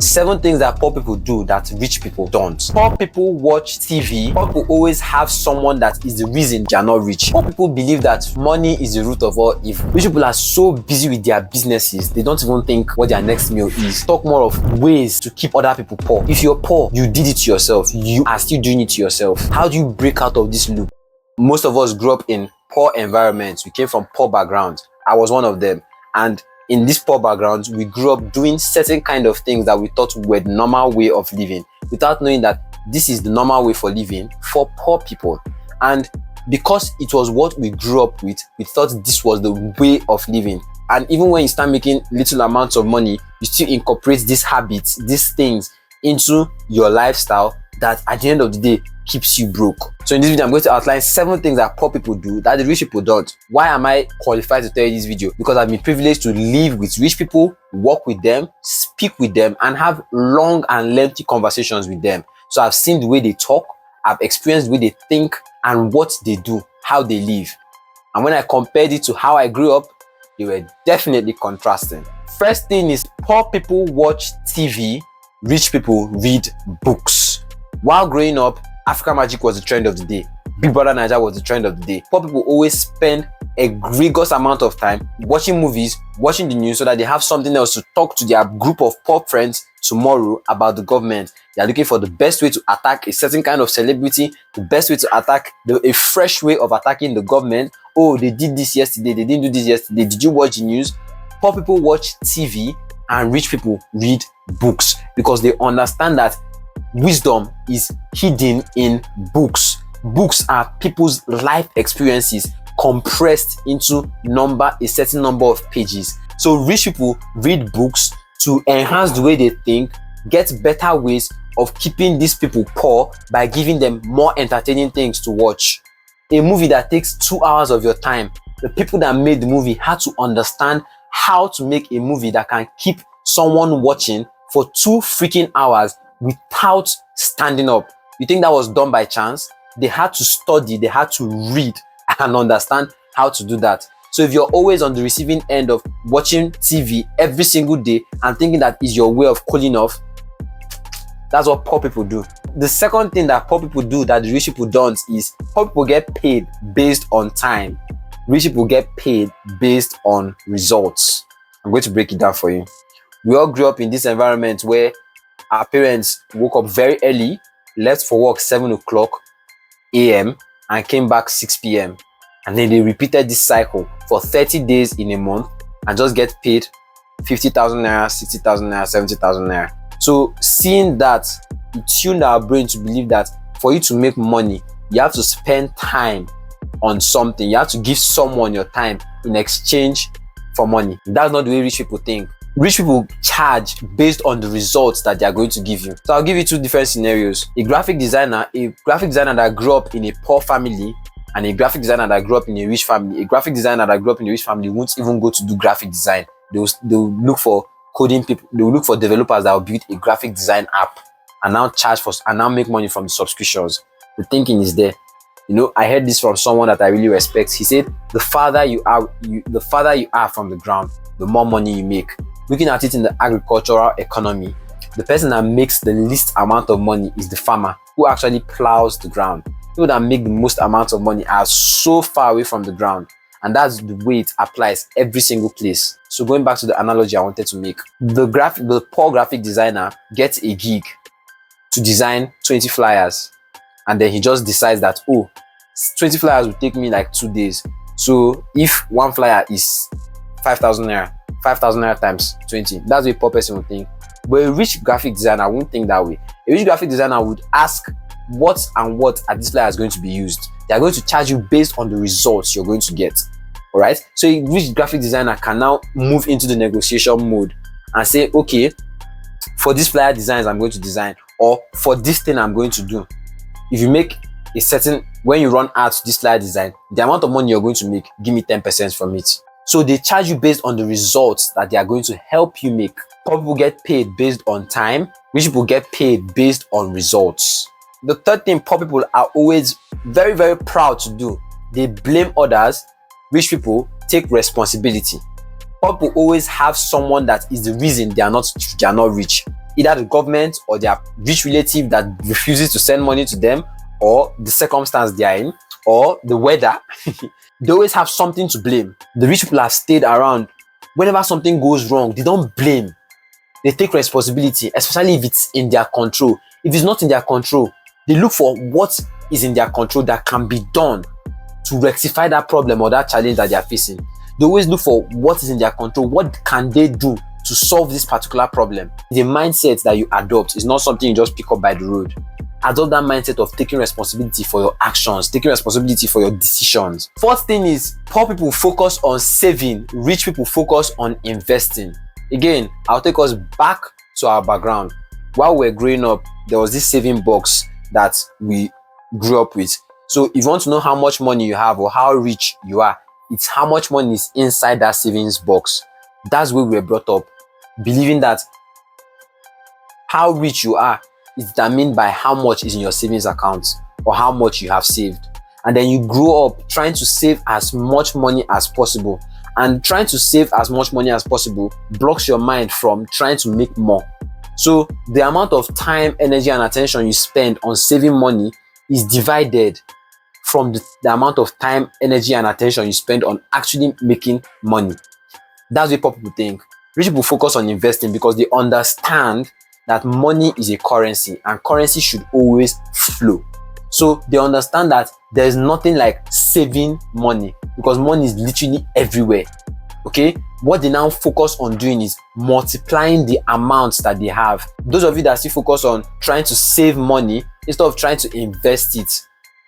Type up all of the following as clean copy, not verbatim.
7 things that poor people do that rich people don't. Poor people watch TV. Poor people always have someone that is the reason they are not rich. Poor people believe that money is the root of all evil. Rich people are so busy with their businesses, they don't even think what their next meal is. Talk more of ways to keep other people poor. If you're poor, you did it to yourself. You are still doing it to yourself. How do you break out of this loop? Most of us grew up in poor environments. We came from poor backgrounds. I was one of them. And in these poor backgrounds, we grew up doing certain kind of things that we thought were the normal way of living, without knowing that this is the normal way for living for poor people. And because it was what we grew up with, we thought this was the way of living. And even when you start making little amounts of money, you still incorporate these habits, these things into your lifestyle that at the end of the day keeps you broke. So in this video, I'm going to outline 7 things that poor people do that the rich people don't. Why am I qualified to tell you this video? Because I've been privileged to live with rich people, work with them, speak with them, and have long and lengthy conversations with them. So I've seen the way they talk, I've experienced the way they think and what they do, how they live. And when I compared it to how I grew up, they were definitely contrasting. First thing is, poor people watch TV, rich people read books. While growing up, African Magic was the trend of the day. Big Brother Naija was the trend of the day. Poor people always spend a egregious amount of time watching movies, watching the news, so that they have something else to talk to their group of poor friends tomorrow about the government. They are looking for the best way to attack a certain kind of celebrity, the best way to attack a fresh way of attacking the government. Oh, they did this yesterday, they didn't do this yesterday. Did you watch the news? Poor people watch TV and rich people read books because they understand that wisdom is hidden in books. Books are people's life experiences compressed into a certain number of pages. So rich people read books to enhance the way they think, get better ways of keeping these people poor by giving them more entertaining things to watch. A movie that takes 2 hours of your time, the people that made the movie had to understand how to make a movie that can keep someone watching for 2 freaking hours without standing up. You think that was done by chance? They had to study, they had to read and understand how to do that. So if you're always on the receiving end of watching TV every single day and thinking that is your way of cooling off, that's what poor people do. The second thing that poor people do that the rich people don't is poor people get paid based on time. Rich people get paid based on results. I'm going to break it down for you. We all grew up in this environment where our parents woke up very early, left for work 7 o'clock a.m. and came back 6 p.m. And then they repeated this cycle for 30 days in a month and just get paid 50,000 naira, 60,000 naira, 70,000 naira. So seeing that, it tuned our brain to believe that for you to make money, you have to spend time on something. You have to give someone your time in exchange for money. That's not the way rich people think. Rich people charge based on the results that they are going to give you. So I'll give you 2 different scenarios. A graphic designer that grew up in a poor family and a graphic designer that grew up in a rich family. A graphic designer that grew up in a rich family won't even go to do graphic design. They'll look for coding people. They'll look for developers that will build a graphic design app and now make money from the subscriptions. The thinking is there. You know, I heard this from someone that I really respect. He said, the farther you are from the ground, the more money you make. Looking at it in the agricultural economy, the person that makes the least amount of money is the farmer who actually plows the ground. People that make the most amount of money are so far away from the ground, and that's the way it applies every single place. So going back to the analogy I wanted to make, the poor graphic designer gets a gig to design 20 flyers, and then he just decides that, oh, 20 flyers will take me like 2 days. So if one flyer is 5,000 naira, 5,000 naira times 20. That's what a poor person would think. But a rich graphic designer won't think that way. A rich graphic designer would ask what are these flyers going to be used. They are going to charge you based on the results you're going to get. All right. So a rich graphic designer can now move into the negotiation mode and say, okay, for these flyer designs I'm going to design, or for this thing I'm going to do. If you make when you run out this flyer design, the amount of money you're going to make, give me 10% from it. So they charge you based on the results that they are going to help you make. Poor people get paid based on time. Rich people get paid based on results. The third thing poor people are always very, very proud to do, they blame others. Rich people take responsibility. Poor people always have someone that is the reason they are not rich. either the government or their rich relative that refuses to send money to them, or the circumstance they are in, or the weather. They always have something to blame. The rich people have stayed around. Whenever something goes wrong, they don't blame. They take responsibility, especially if it's in their control. If it's not in their control, they look for what is in their control that can be done to rectify that problem or that challenge that they are facing. They always look for what is in their control. What can they do to solve this particular problem? The mindset that you adopt is not something you just pick up by the road. Adopt that mindset of taking responsibility for your actions, taking responsibility for your decisions. Fourth thing is, poor people focus on saving, rich people focus on investing. Again, I'll take us back to our background. While we're growing up, there was this saving box that we grew up with. So if you want to know how much money you have or how rich you are, it's how much money is inside that savings box. That's where we were brought up, believing that how rich you are is determined by how much is in your savings account or how much you have saved. And then you grow up trying to save as much money as possible. And trying to save as much money as possible blocks your mind from trying to make more. So the amount of time, energy, and attention you spend on saving money is divided from the amount of time, energy, and attention you spend on actually making money. That's what people think. Rich people focus on investing because they understand that money is a currency and currency should always flow. So they understand that there's nothing like saving money because money is literally everywhere. Okay, what they now focus on doing is multiplying the amounts that they have. Those of you that still focus on trying to save money instead of trying to invest it,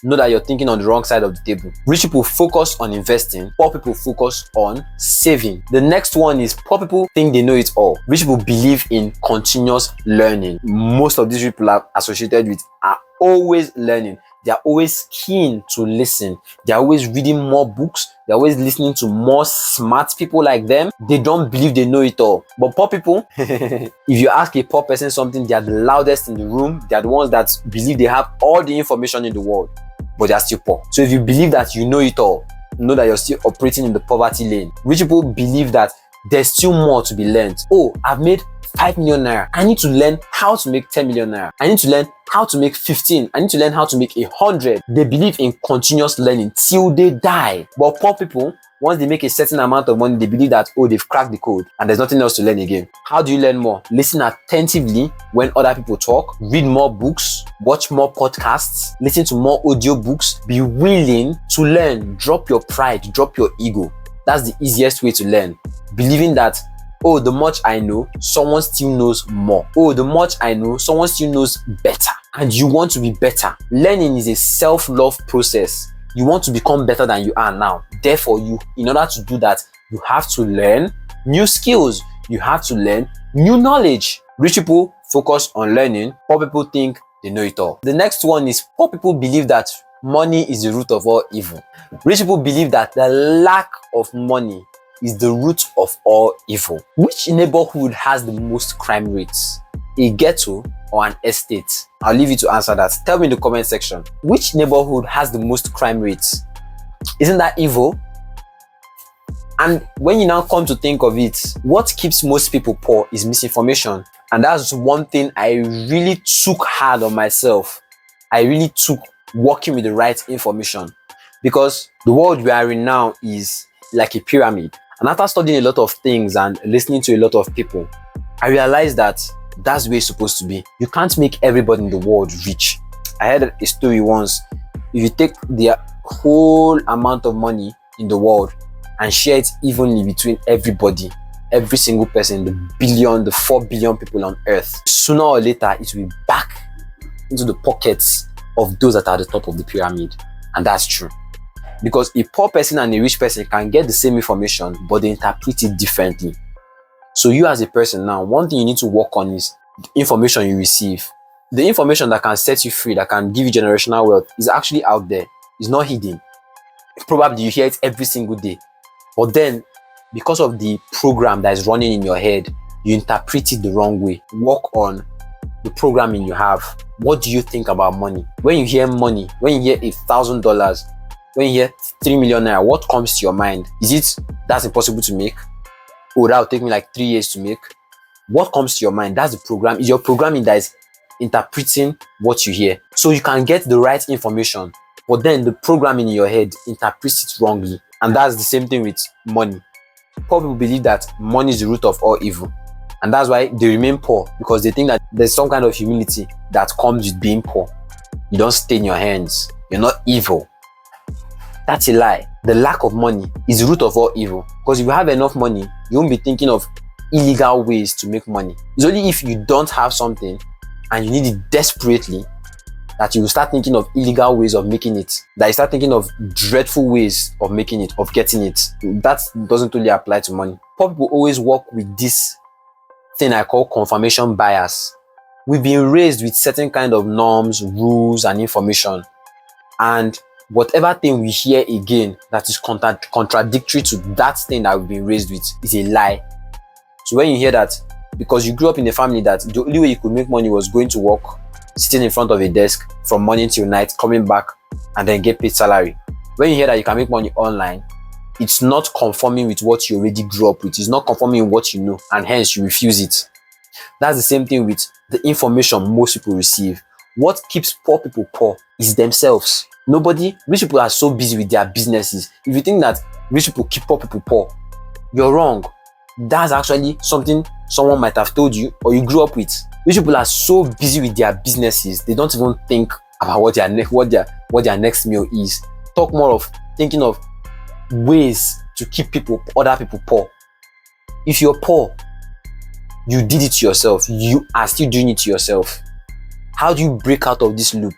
know that you're thinking on the wrong side of the table. Rich people focus on investing, poor people focus on saving. The next one is poor people think they know it all. Rich people believe in continuous learning. Most of these people are associated with are always learning. They are always keen to listen. They are always reading more books. They're always listening to more smart people like them. They don't believe they know it all. But poor people, if you ask a poor person something, they are the loudest in the room. They are the ones that believe they have all the information in the world, but they are still poor. So if you believe that you know it all, know that you're still operating in the poverty lane. Rich people believe that there's still more to be learned. Oh, I've made 5 million naira. I need to learn how to make 10 million naira. I need to learn how to make 15. I need to learn how to make 100. They believe in continuous learning till they die. But poor people, once they make a certain amount of money, they believe that, oh, they've cracked the code and there's nothing else to learn again. How do you learn more? Listen attentively when other people talk, read more books, watch more podcasts, listen to more audio books, be willing to learn, drop your pride, drop your ego. That's the easiest way to learn. Believing that, oh, the much I know, someone still knows more. Oh, the much I know, someone still knows better. And you want to be better. Learning is a self-love process. You want to become better than you are now. Therefore, in order to do that, you have to learn new skills. You have to learn new knowledge. Rich people focus on learning. Poor people think they know it all. The next one is poor people believe that money is the root of all evil. Rich people believe that the lack of money is the root of all evil. Which neighborhood has the most crime rates? A ghetto or an estate? I'll leave you to answer that. Tell me in the comment section. Which neighborhood has the most crime rates? Isn't that evil? And when you now come to think of it, what keeps most people poor is misinformation. And that's one thing I really took hard on myself. I really took working with the right information, because the world we are in now is like a pyramid. And after studying a lot of things and listening to a lot of people, I realized that that's where it's supposed to be. You can't make everybody in the world rich. I heard a story once. If you take the whole amount of money in the world and share it evenly between everybody, every single person, the 4 billion people on earth, sooner or later it will be back into the pockets of those that are at the top of the pyramid. And that's true. Because a poor person and a rich person can get the same information, but they interpret it differently. So you as a person now, one thing you need to work on is the information you receive. The information that can set you free, that can give you generational wealth, is actually out there. It's not hidden. Probably you hear it every single day. But then, because of the program that is running in your head, you interpret it the wrong way. Work on the programming you have. What do you think about money? When you hear money, when you hear $1,000, when you hear 3 million naira, what comes to your mind? Is it that's impossible to make? Oh, that will take me like 3 years to make? What comes to your mind, that's the program. Is your programming that is interpreting what you hear. So you can get the right information, but then the programming in your head interprets it wrongly. And that's the same thing with money. Poor people believe that money is the root of all evil. And that's why they remain poor, because they think that there's some kind of humility that comes with being poor. You don't stain your hands. You're not evil. That's a lie. The lack of money is the root of all evil. Because if you have enough money, you won't be thinking of illegal ways to make money. It's only if you don't have something and you need it desperately that you will start thinking of illegal ways of making it. That you start thinking of dreadful ways of making it, of getting it. That doesn't really apply to money. Poor people always work with this thing I call confirmation bias. We've been raised with certain kind of norms, rules, and information. And whatever thing we hear again that is contradictory to that thing that we've been raised with is a lie. So when you hear that, because you grew up in a family that the only way you could make money was going to work, sitting in front of a desk from morning till night, coming back, and then get paid salary. When you hear that you can make money online, it's not conforming with what you already grew up with. It's not conforming with what you know, and hence you refuse it. That's the same thing with the information most people receive. What keeps poor people poor is themselves. Rich people are so busy with their businesses. If you think that rich people keep poor people poor, you're wrong. That's actually something someone might have told you or you grew up with. Rich people are so busy with their businesses, they don't even think about what their next meal is. Talk more of thinking of ways to keep other people poor. If you're poor, you did it to yourself. You are still doing it to yourself. How do you break out of this loop?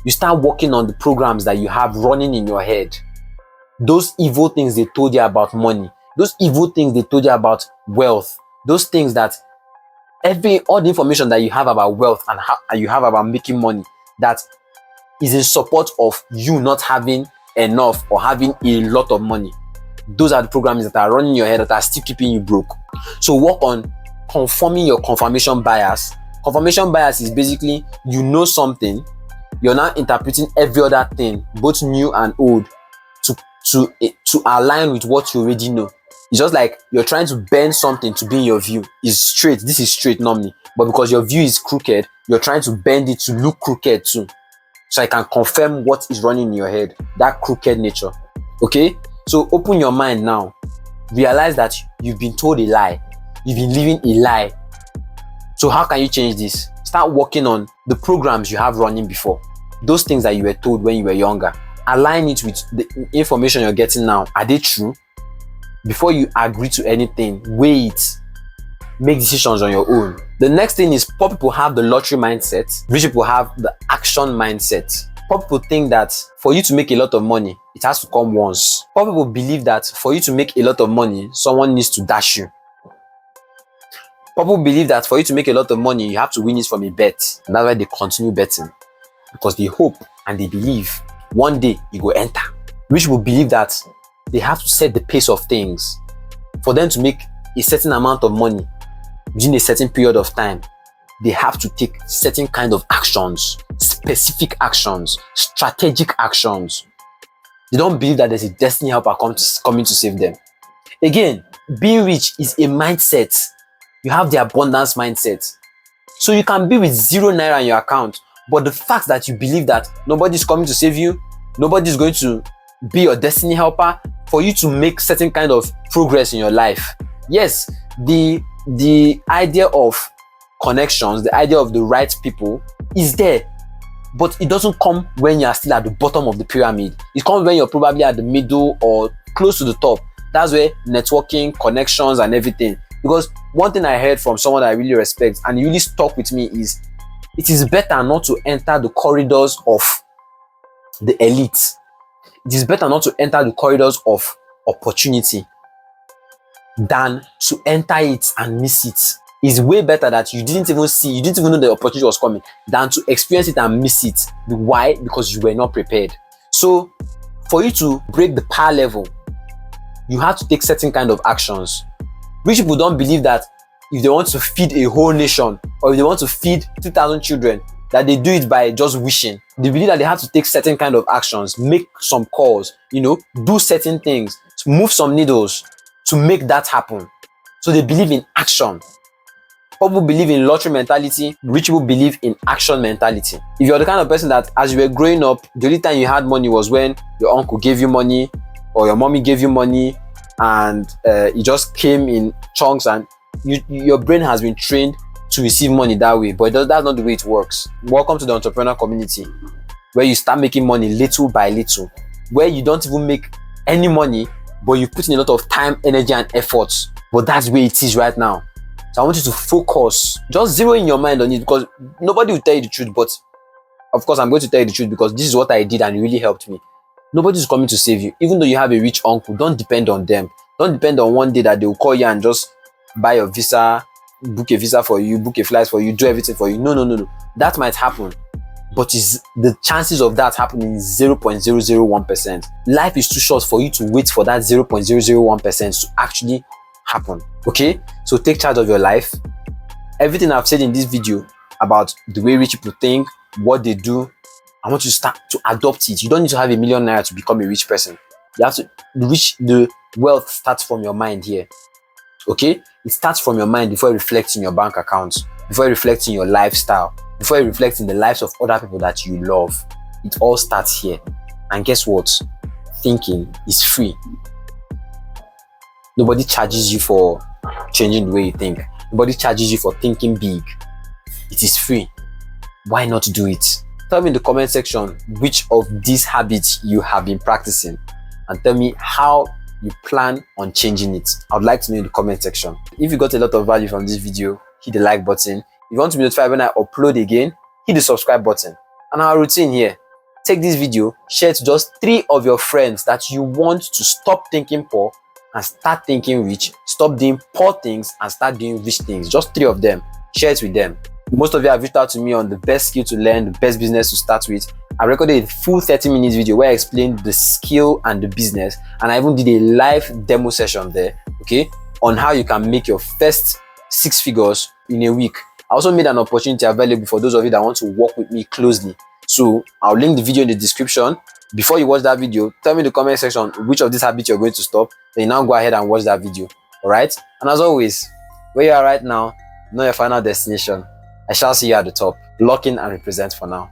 You start working on the programs that you have running in your head. Those evil things they told you about money, those evil things they told you about wealth, those things that all the information that you have about wealth and you have about making money that is in support of you not having enough or having a lot of money. Those are the programs that are running in your head that are still keeping you broke. So work on conforming your confirmation bias. Confirmation bias is basically, you know something, you're now interpreting every other thing, both new and old, to align with what you already know. It's just like you're trying to bend something to be in your view. It's straight. This is straight normally. But because your view is crooked, you're trying to bend it to look crooked too. So I can confirm what is running in your head, that crooked nature. Okay? So open your mind now. Realize that you've been told a lie. You've been living a lie. So how can you change this? Start working on the programs you have running before. Those things that you were told when you were younger. Align it with the information you're getting now. Are they true? Before you agree to anything, weigh it. Make decisions on your own. The next thing is, poor people have the lottery mindset. Rich people have the action mindset. Poor people think that for you to make a lot of money, it has to come once. Poor people believe that for you to make a lot of money, someone needs to dash you. Poor people believe that for you to make a lot of money, you have to win it from a bet. And that's why they continue betting. Because they hope and they believe one day you will enter. Rich people believe that they have to set the pace of things. For them to make a certain amount of money within a certain period of time, they have to take certain kind of actions, specific actions, strategic actions. They don't believe that there's a destiny helper coming to save them. Again, being rich is a mindset. You have the abundance mindset. So you can be with 0 naira in your account, but the fact that you believe that nobody's coming to save you, nobody's going to be your destiny helper for you to make certain kind of progress in your life. Yes, the idea of connections, the idea of the right people is there, but it doesn't come when you're still at the bottom of the pyramid. It comes when you're probably at the middle or close to the top. That's where networking, connections, and everything. Because one thing I heard from someone that I really respect and it really stuck with me is, it is better not to enter the corridors of the elite. It is better not to enter the corridors of opportunity than to enter it and miss it. It's way better that you didn't even know the opportunity was coming than to experience it and miss it. Why? Because you were not prepared. So for you to break the power level, you have to take certain kind of actions. Rich people don't believe that if they want to feed a whole nation or if they want to feed 2,000 children, that they do it by just wishing. They believe that they have to take certain kind of actions, make some calls, do certain things, move some needles to make that happen. So they believe in action. Poor people believe in lottery mentality. Rich people believe in action mentality. If you're the kind of person that as you were growing up, the only time you had money was when your uncle gave you money or your mommy gave you money, and it just came in chunks, and your brain has been trained to receive money that way, but that's not the way it works. Welcome to the entrepreneur community, where you start making money little by little, where you don't even make any money, but you put in a lot of time, energy, and effort. But that's where it is right now. So I want you to focus, just zero in your mind on it, because nobody will tell you the truth. But of course, I'm going to tell you the truth because this is what I did and it really helped me. Nobody's coming to save you. Even though you have a rich uncle, don't depend on them. Don't depend on one day that they will call you and just buy your visa, book a visa for you, book a flight for you, do everything for you. No. That might happen, but the chances of that happening is 0.001%. Life is too short for you to wait for that 0.001% to actually happen. Okay, so take charge of your life. Everything I've said in this video about the way rich people think, what they do, I want you to start to adopt it. You don't need to have $1 million to become a rich person. You have to reach the wealth starts from your mind here. Okay, it starts from your mind before it reflects in your bank account, before it reflects in your lifestyle, before it reflects in the lives of other people that you love. It all starts here. And guess what? Thinking is free. Nobody charges you for changing the way you think. Nobody charges you for thinking big. It is free. Why not do it? Tell me in the comment section which of these habits you have been practicing, and tell me how you plan on changing it. I would like to know in the comment section. If you got a lot of value from this video, hit the like button. If you want to be notified when I upload again, hit the subscribe button. And our routine here, take this video, share it to just 3 of your friends that you want to stop thinking poor and start thinking rich, stop doing poor things and start doing rich things. Just 3 of them. Share it with them. Most of you have reached out to me on the best skill to learn, the best business to start with. I recorded a full 30-minute video where I explained the skill and the business, and I even did a live demo session there, okay, on how you can make your first 6 figures in a week. I also made an opportunity available for those of you that want to work with me closely. So I'll link the video in the description. Before you watch that video, tell me in the comment section which of these habits you're going to stop. Then you now go ahead and watch that video. All right? And as always, where you are right now, know your final destination. I shall see you at the top. Lock in and represent for now.